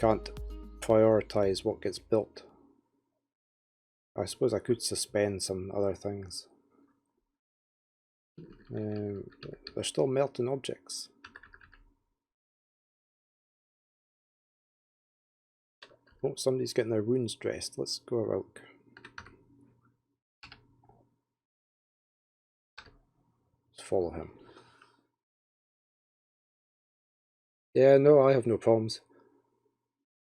can't prioritize what gets built. I suppose I could suspend some other things. They're still melting objects. Oh, somebody's getting their wounds dressed. Let's go have a look. Let's follow him. Yeah, no, I have no problems.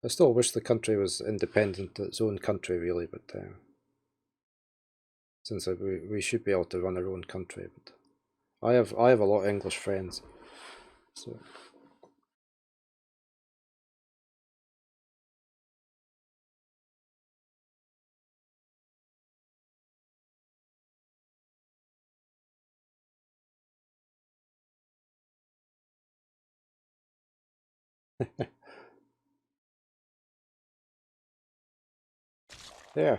I still wish the country was independent, its own country really, but since we should be able to run our own country. But I have a lot of English friends, so. Yeah.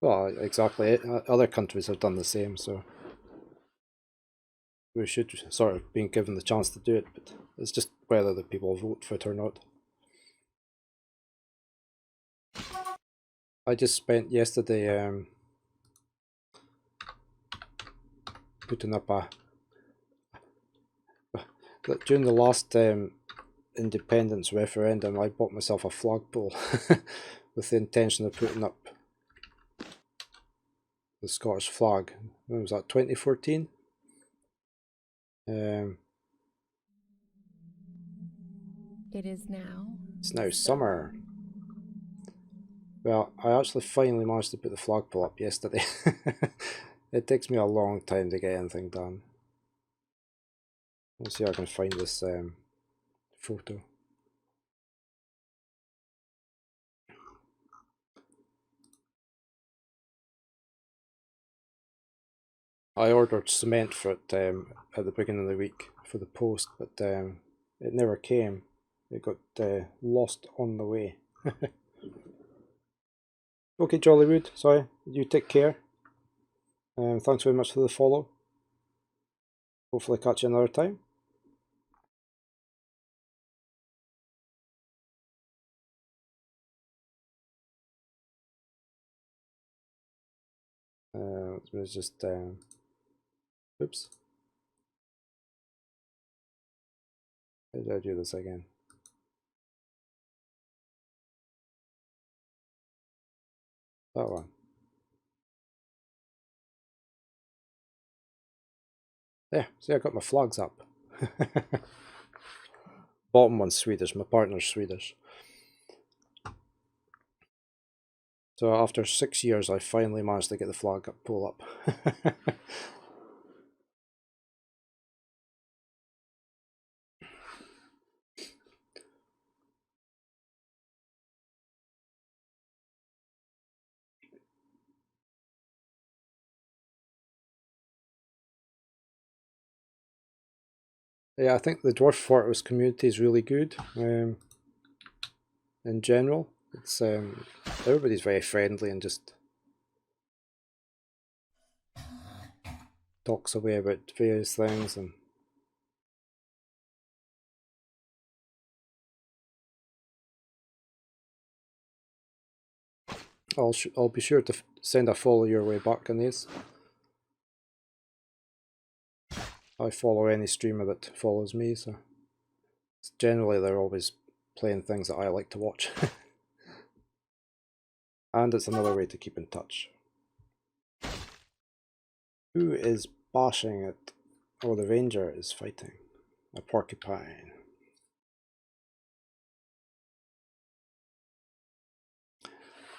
Well, exactly. Other countries have done the same, so we should sort of be given the chance to do it, but it's just whether the people vote for it or not. I just spent yesterday putting up during the last independence referendum, I bought myself a flagpole with the intention of putting up the Scottish flag. When was that, 2014? It is now. It's now summer. Well, I actually finally managed to put the flagpole up yesterday. It takes me a long time to get anything done. Let's see if I can find this photo. I ordered cement for it at the beginning of the week for the post, but it never came. It got lost on the way. Okay, Jollywood, sorry, you take care. Thanks very much for the follow. Hopefully catch you another time. Let's just oops. How do I do this again? That one. There, see, I got my flags up. Bottom one's Swedish, my partner's Swedish. So after 6 years, I finally managed to get the flag pull up. Yeah, I think the Dwarf Fortress community is really good. In general, it's everybody's very friendly and just talks away about various things, and I'll be sure to send a follow your way back on these. I follow any streamer that follows me, so generally they're always playing things that I like to watch. And it's another way to keep in touch. Who is bashing it? Oh, the ranger is fighting a porcupine.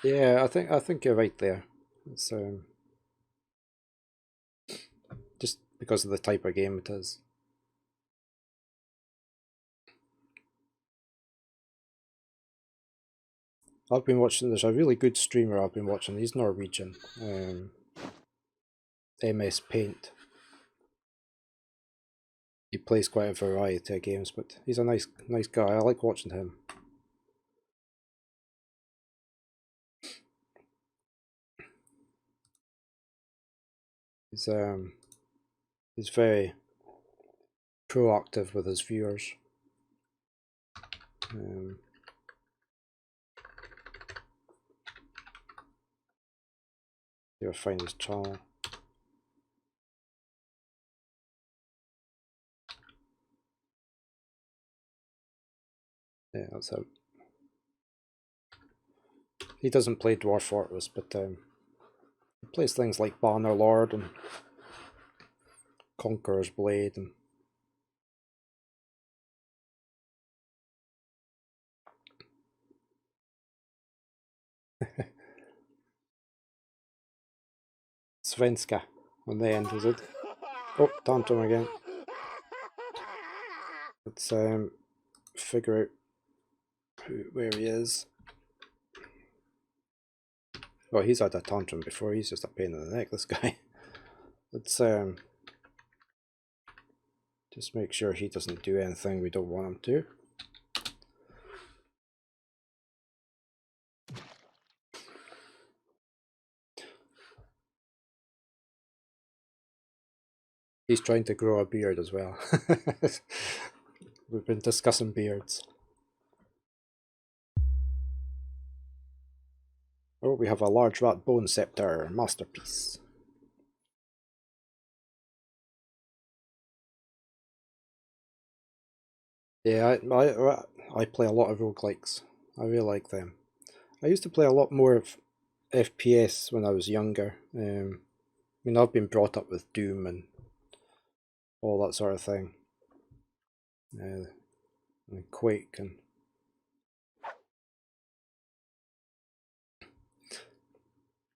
Yeah, I think you're right there. It's just because of the type of game it is. I've been watching, there's a really good streamer I've been watching, he's Norwegian, MS Paint. He plays quite a variety of games, but he's a nice guy, I like watching him. He's very proactive with his viewers. See if I find his channel. Yeah, that's out. He doesn't play Dwarf Fortress, but he plays things like Bannerlord and Conqueror's Blade and Svenska on the end, is it? Oh, Tantrum again. Let's figure out where he is. Oh, he's had a tantrum before. He's just a pain in the neck, this guy. Let's just make sure he doesn't do anything we don't want him to. He's trying to grow a beard as well. We've been discussing beards. Oh, we have a large rat bone scepter, masterpiece. Yeah, I play a lot of roguelikes. I really like them. I used to play a lot more of FPS when I was younger. I mean, I've been brought up with Doom and all that sort of thing. And Quake and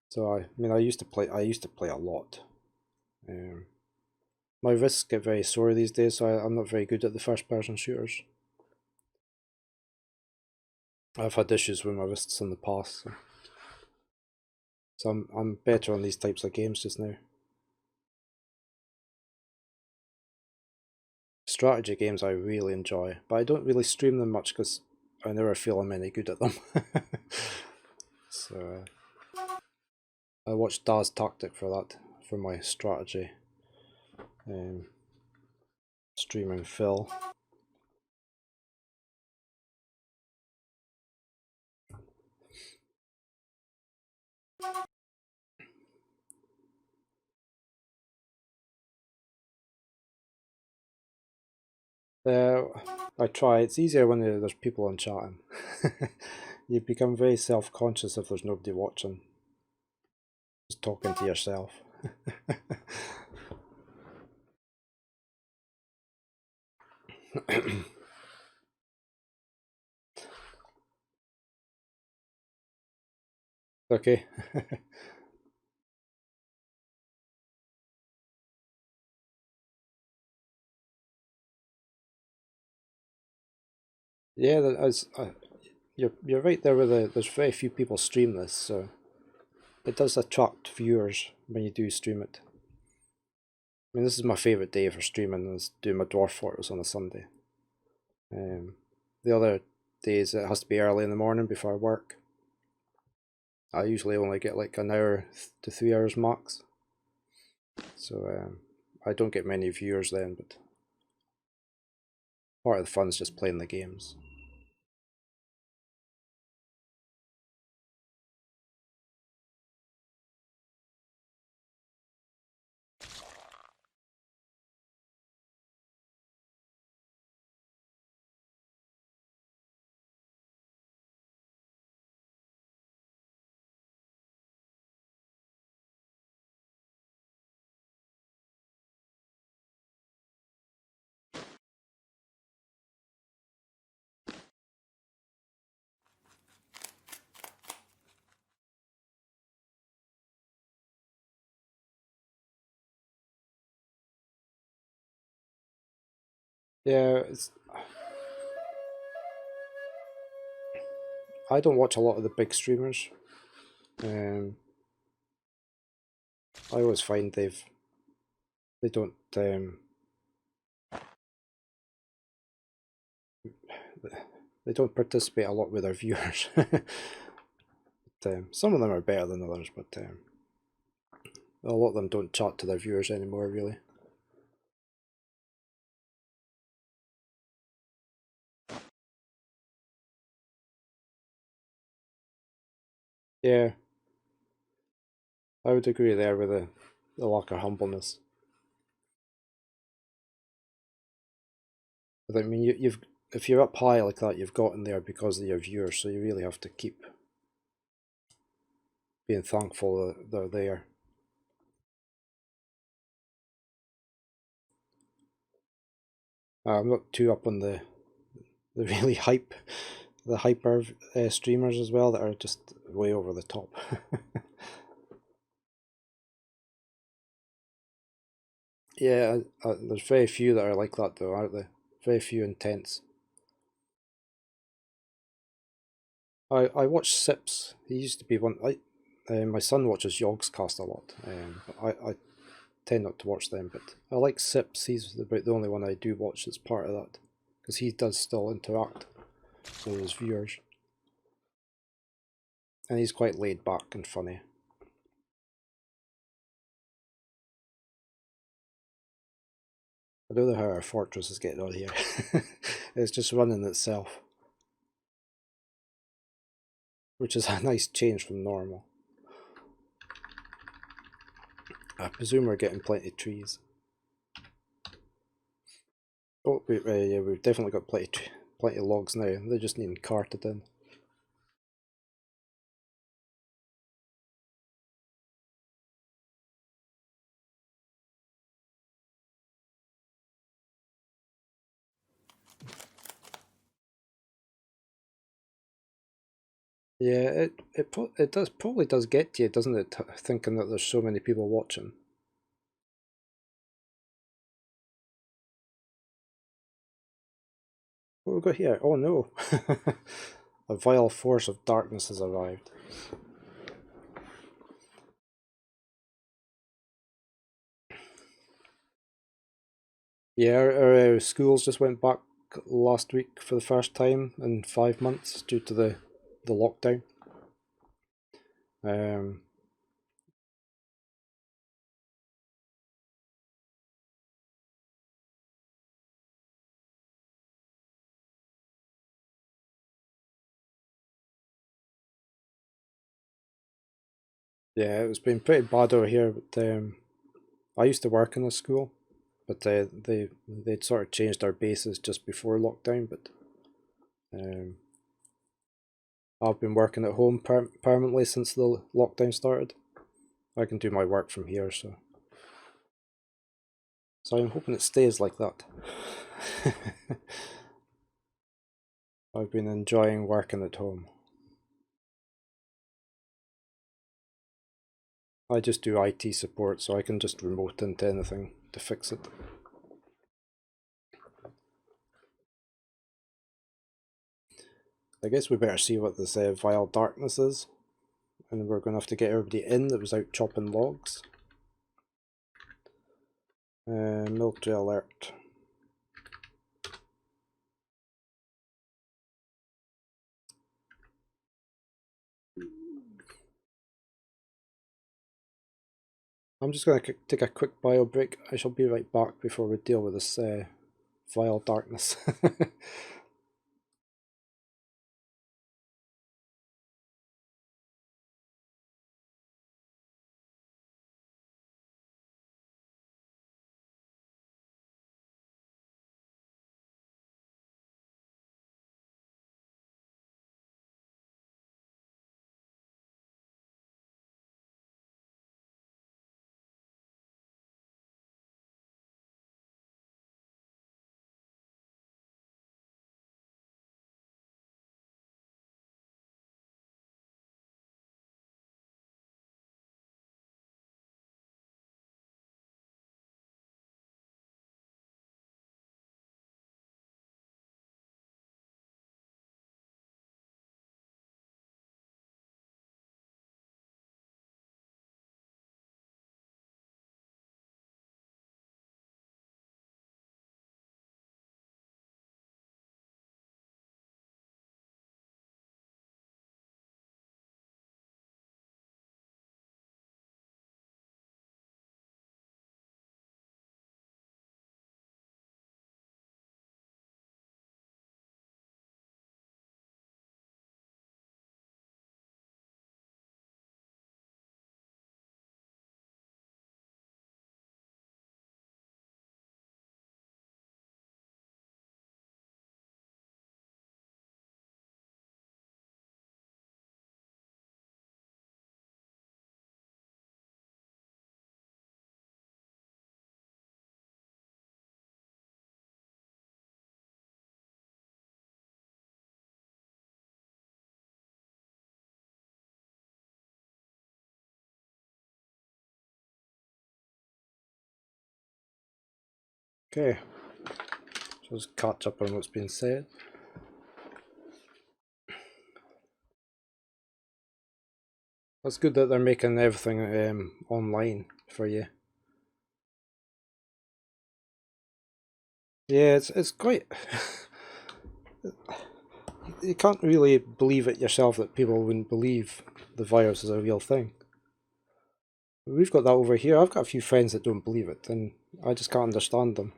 so I mean I used to play a lot. My wrists get very sore these days, so I'm not very good at the first person shooters. I've had issues with my wrists in the past, so I'm better on these types of games just now. Strategy games I really enjoy, but I don't really stream them much because I never feel I'm any good at them. So I watch Daz Tactic for that, for my strategy streaming Phil. I try. It's easier when there's people on chatting. You become very self-conscious if there's nobody watching. Just talking to yourself. Okay. Yeah, you're right there with there's very few people stream this, so it does attract viewers when you do stream it. I mean, this is my favourite day for streaming, is doing my Dwarf Fortress on a Sunday. The other days it has to be early in the morning before work. I usually only get like an hour to 3 hours max, so I don't get many viewers then, but part of the fun is just playing the games. Yeah, I don't watch a lot of the big streamers. I always find they don't they don't participate a lot with their viewers. But, some of them are better than others, but a lot of them don't chat to their viewers anymore, really. Yeah, I would agree there with the lack of humbleness. But I mean, you've if you're up high like that, you've gotten there because of your viewers, so you really have to keep being thankful that they're there. I'm not too up on the really the hyper streamers as well that are just way over the top. Yeah, there's very few that are like that though, aren't there? Very few intense. I watch Sips. He used to be one. My son watches Yogscast a lot. I tend not to watch them, but I like Sips. He's about the only one I do watch that's part of that, because he does still interact with his viewers, and he's quite laid back and funny. I don't know how our fortress is getting on here. It's just running itself, which is a nice change from normal. I presume we're getting plenty of trees. Oh, yeah, we've definitely got plenty of logs now. They're just needing carted in. Yeah, it does probably does get to you, doesn't it? Thinking that there's so many people watching. What we got here? Oh no! A vile force of darkness has arrived. Yeah, our schools just went back last week for the first time in 5 months due to the lockdown. Um, yeah, it's been pretty bad over here. But I used to work in a school, but they'd sort of changed our bases just before lockdown. But um, I've been working at home permanently since the lockdown started. I can do my work from here, so I'm hoping it stays like that. I've been enjoying working at home. I just do IT support, so I can just remote into anything to fix it. I guess we better see what this vile darkness is, and we're going to have to get everybody in that was out chopping logs. Military alert. I'm just going to take a quick bio break. I shall be right back before we deal with this vile darkness. Okay, so just catch up on what's been said. That's good that they're making everything online for you. Yeah, it's quite. You can't really believe it yourself that people wouldn't believe the virus is a real thing. We've got that over here. I've got a few friends that don't believe it, and I just can't understand them.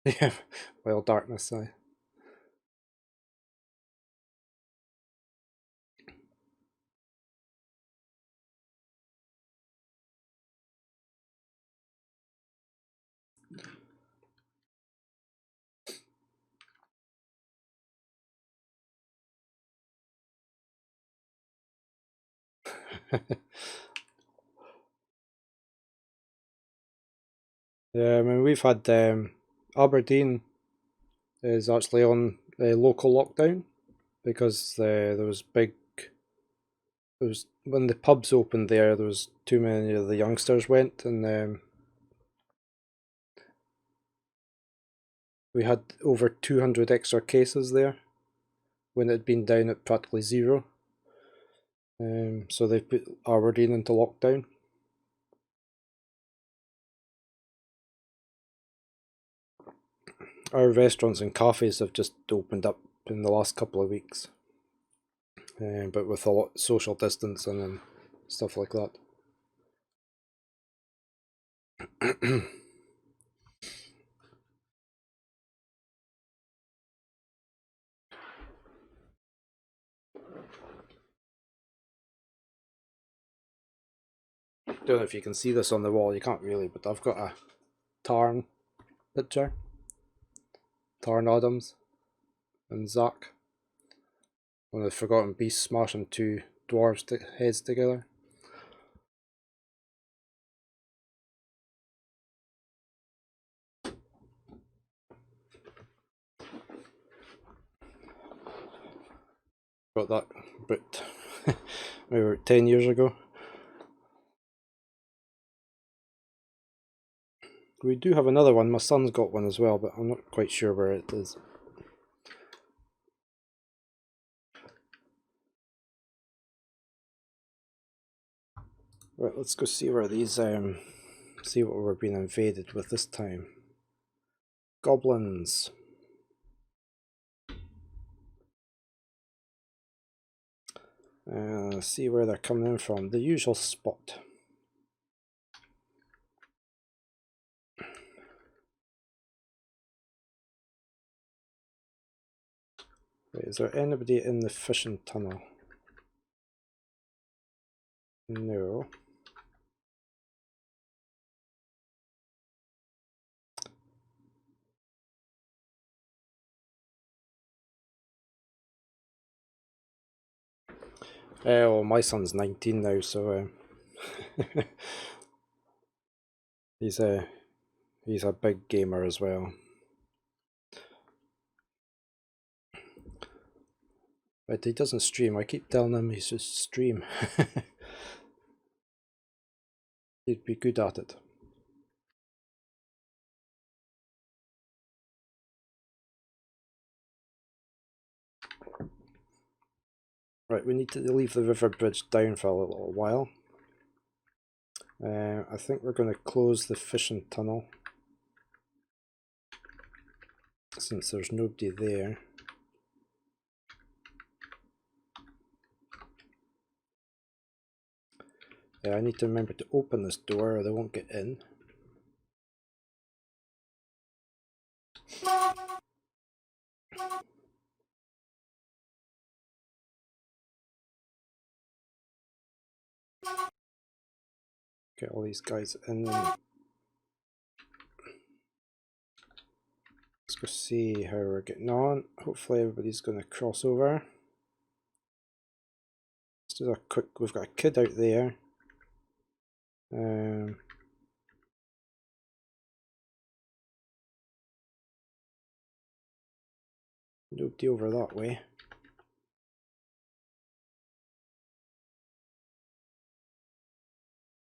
Yeah, well, darkness, I. Yeah, I mean, we've had Aberdeen is actually on local lockdown because there was big. There was when the pubs opened there. There was too many of the youngsters went, and we had over 200 extra cases there when it had been down at practically zero. So they put Aberdeen into lockdown. Our restaurants and cafes have just opened up in the last couple of weeks, but with a lot of social distancing and stuff like that. Don't know if you can see this on the wall. You can't really, but I've got a Tarn picture. Tarn Adams and Zach. One of the Forgotten Beasts smashing two dwarves heads together. Got that but maybe 10 years ago. We do have another one. My son's got one as well, but I'm not quite sure where it is. Right, let's go see where these see what we're being invaded with this time. Goblins. See where they're coming in from. The usual spot. Wait, is there anybody in the fishing tunnel? No. Well, my son's 19 now, so he's a big gamer as well. But he doesn't stream. I keep telling him he should stream. He'd be good at it. Right, we need to leave the river bridge down for a little while. I think we're going to close the fishing tunnel since there's nobody there. I need to remember to open this door or they won't get in. Get all these guys in. Let's go see how we're getting on. Hopefully everybody's going to cross over. Let's do a quick, we've got a kid out there. Nobody over that way.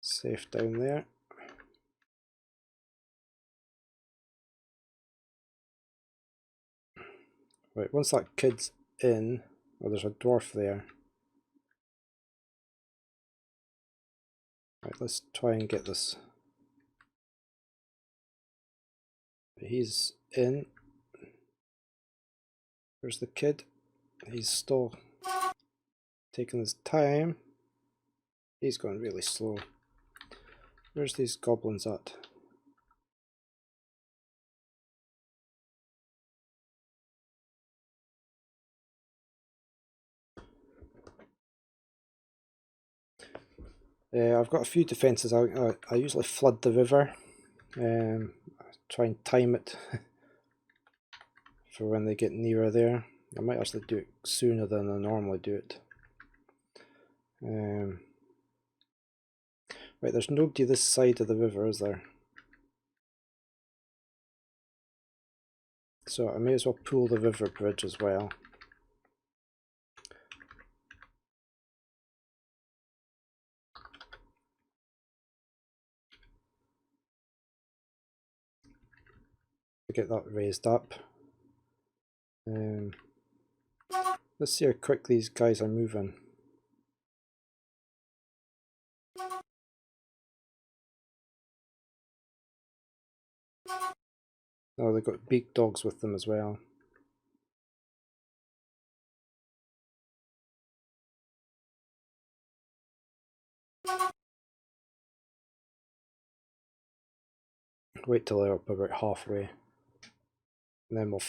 Safe down there. Right, once that kid's in, oh, there's a dwarf there. Right, let's try and get this. He's in. Where's the kid? He's still taking his time. He's going really slow. Where's these goblins at? I've got a few defences. I usually flood the river. Try and time it for when they get nearer there. I might actually do it sooner than I normally do it. Right, there's nobody this side of the river, is there? So I may as well pull the river bridge as well. To get that raised up. Let's see how quick these guys are moving. Oh, they've got big dogs with them as well. Wait till they're up about halfway. And then we'll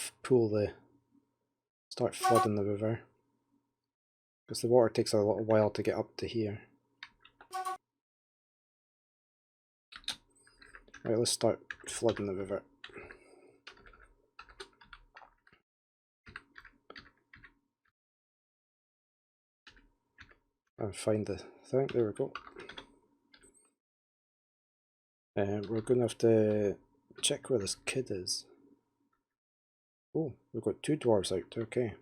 start flooding the river. Because the water takes a little while to get up to here. Right, let's start flooding the river. And find the thing. There we go. We're going to have to check where this kid is. Oh, we've got two dwarves out. Okay.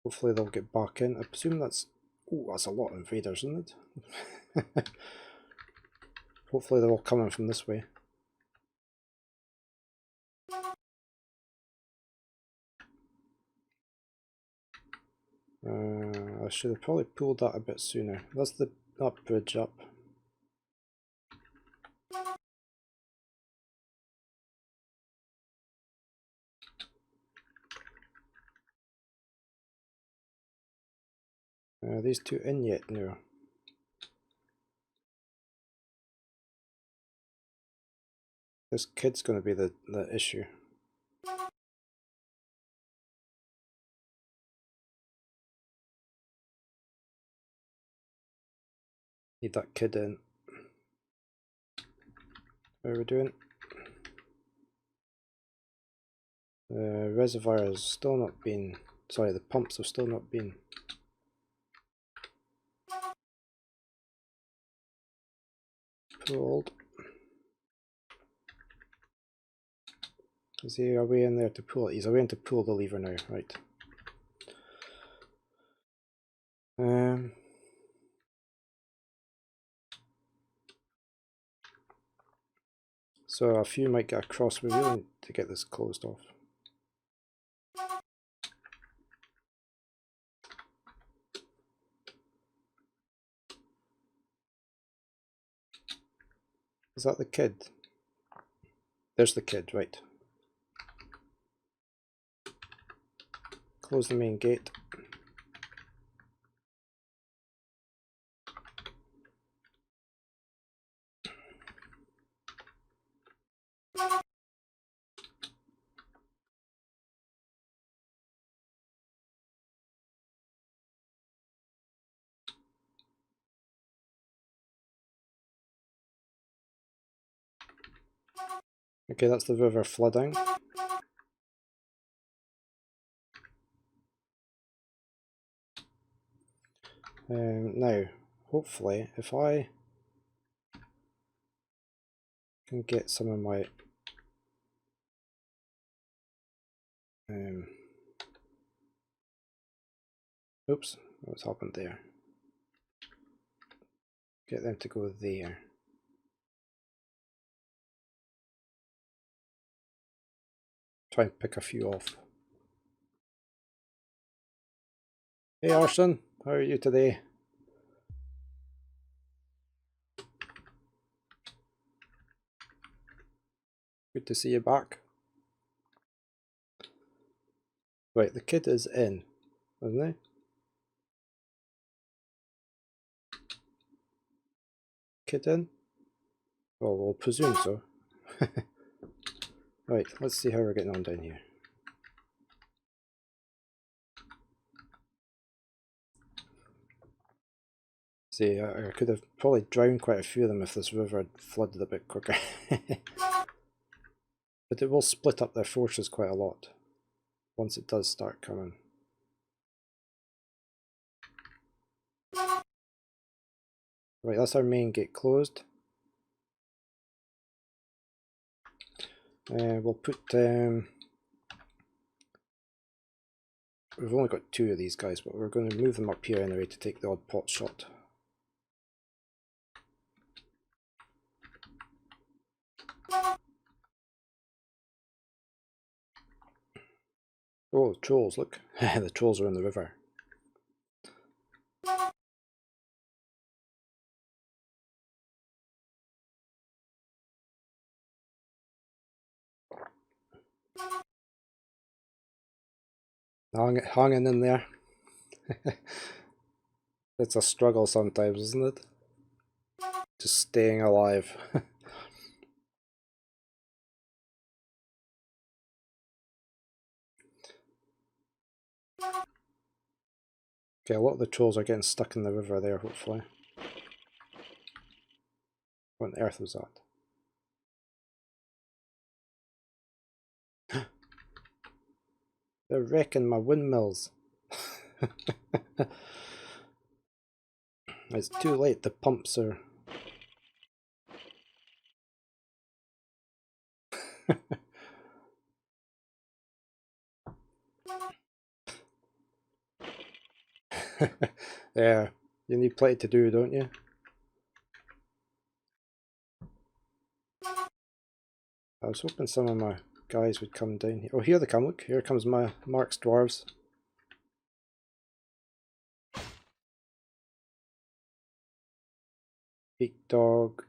Hopefully they'll get back in. I presume that's... Oh, that's a lot of invaders, isn't it? Hopefully they're all coming from this way. I should have probably pulled that a bit sooner. That's that bridge up. Are these two in yet? No. This kid's going to be the issue. Need that kid in. How are we doing? The reservoir has still not been... Sorry, the pumps have still not been... pulled. Is he away in there to pull it? He's away in to pull the lever now, right. So a few might get across. We really need to get this closed off. Is that the kid? There's the kid, right. Close the main gate. Okay, that's the river flooding. Now, hopefully, if I can get some of my Oops, what's happened there? Get them to go there. Try and pick a few off. Hey Arson, how are you today? Good to see you back. Right, the kid is in, isn't he? Kid in? Well, we'll presume so. Right, let's see how we're getting on down here. See, I could have probably drowned quite a few of them if this river had flooded a bit quicker. But it will split up their forces quite a lot once it does start coming. Right, that's our main gate closed. We'll put... we've only got 2 of these guys, but we're going to move them up here anyway to take the odd pot shot. Oh, the trolls, look. The trolls are in the river. Hanging in there. It's a struggle sometimes, isn't it? Just staying alive. Okay, a lot of the trolls are getting stuck in the river there, hopefully. What on earth was that? They're wrecking my windmills. It's too late, the pumps are... Yeah, you need plenty to do, don't you? I was hoping some of my guys would come down here. Oh, here they come, look. Here comes my Mark's dwarves. Big dog.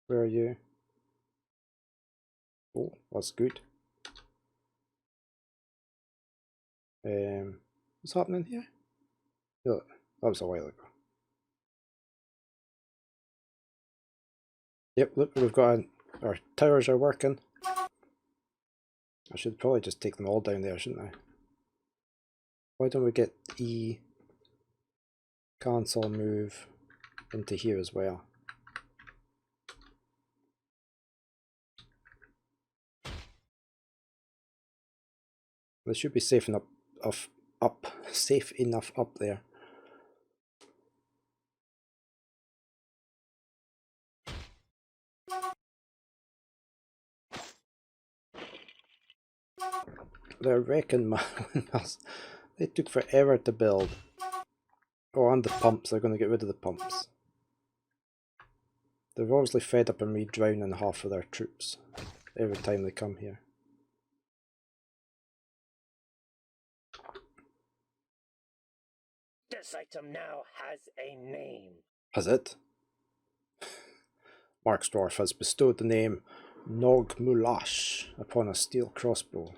Where are you? Oh, that's good. What's happening here? Oh, that was a while ago. Yep, look, we've got our towers are working. I should probably just take them all down there, shouldn't I? Why don't we get E cancel move into here as well? They should be safe enough safe enough up there. They're wrecking my windmills. They took forever to build. Oh, and the pumps. They're going to get rid of the pumps. They're obviously fed up on me drowning half of their troops every time they come here. This item now has a name. Has it? Mark's Dwarf has bestowed the name Nog Mulash upon a steel crossbow.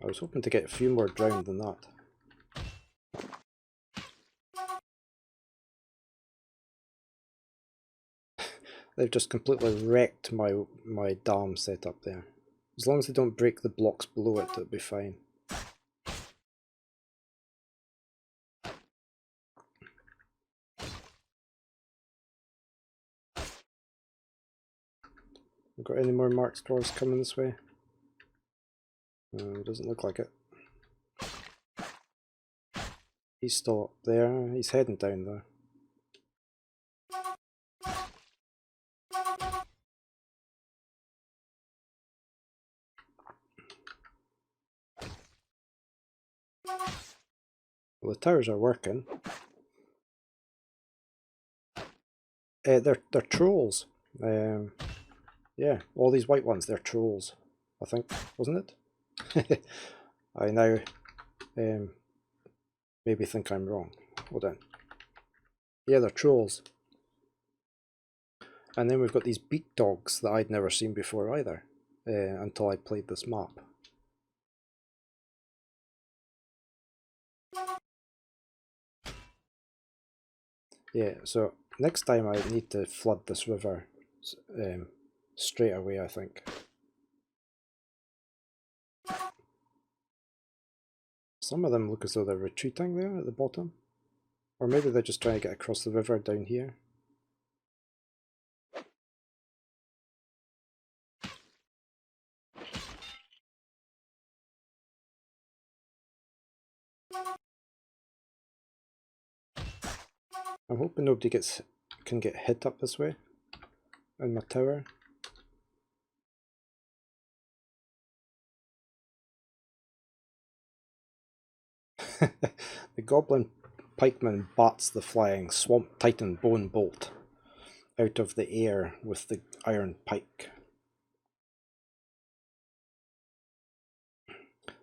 I was hoping to get a few more drowned than that. They've just completely wrecked my dam setup there. As long as they don't break the blocks below it, it'll be fine. Got any more Mark's Dwarves coming this way? Doesn't look like it. He's still up there. He's heading down though. Well, the towers are working. They're trolls. Yeah, all these white ones, they're trolls, I think, wasn't it? I now maybe think I'm wrong. Hold on. Yeah, they're trolls. And then we've got these beak dogs that I'd never seen before either, until I played this map. Yeah, so next time I need to flood this river straight away, I think. Some of them look as though they're retreating there at the bottom. Or maybe they're just trying to get across the river down here. I'm hoping nobody can get hit up this way in my tower. The goblin pikeman bats the flying swamp titan bone bolt out of the air with the iron pike.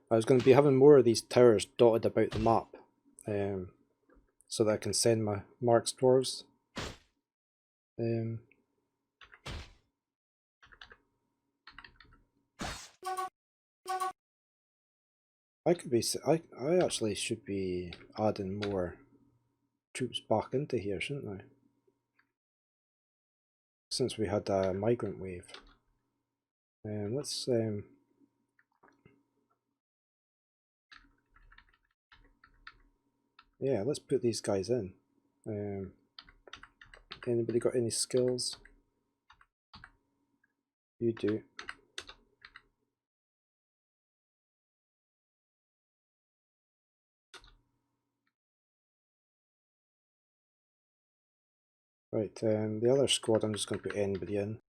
I was going to be having more of these towers dotted about the map, so that I can send my marks dwarves. I actually should be adding more troops back into here, shouldn't I? Since we had a migrant wave. Let's yeah, let's put these guys in. Anybody got any skills? You do. Right, the other squad I'm just going to put anybody in.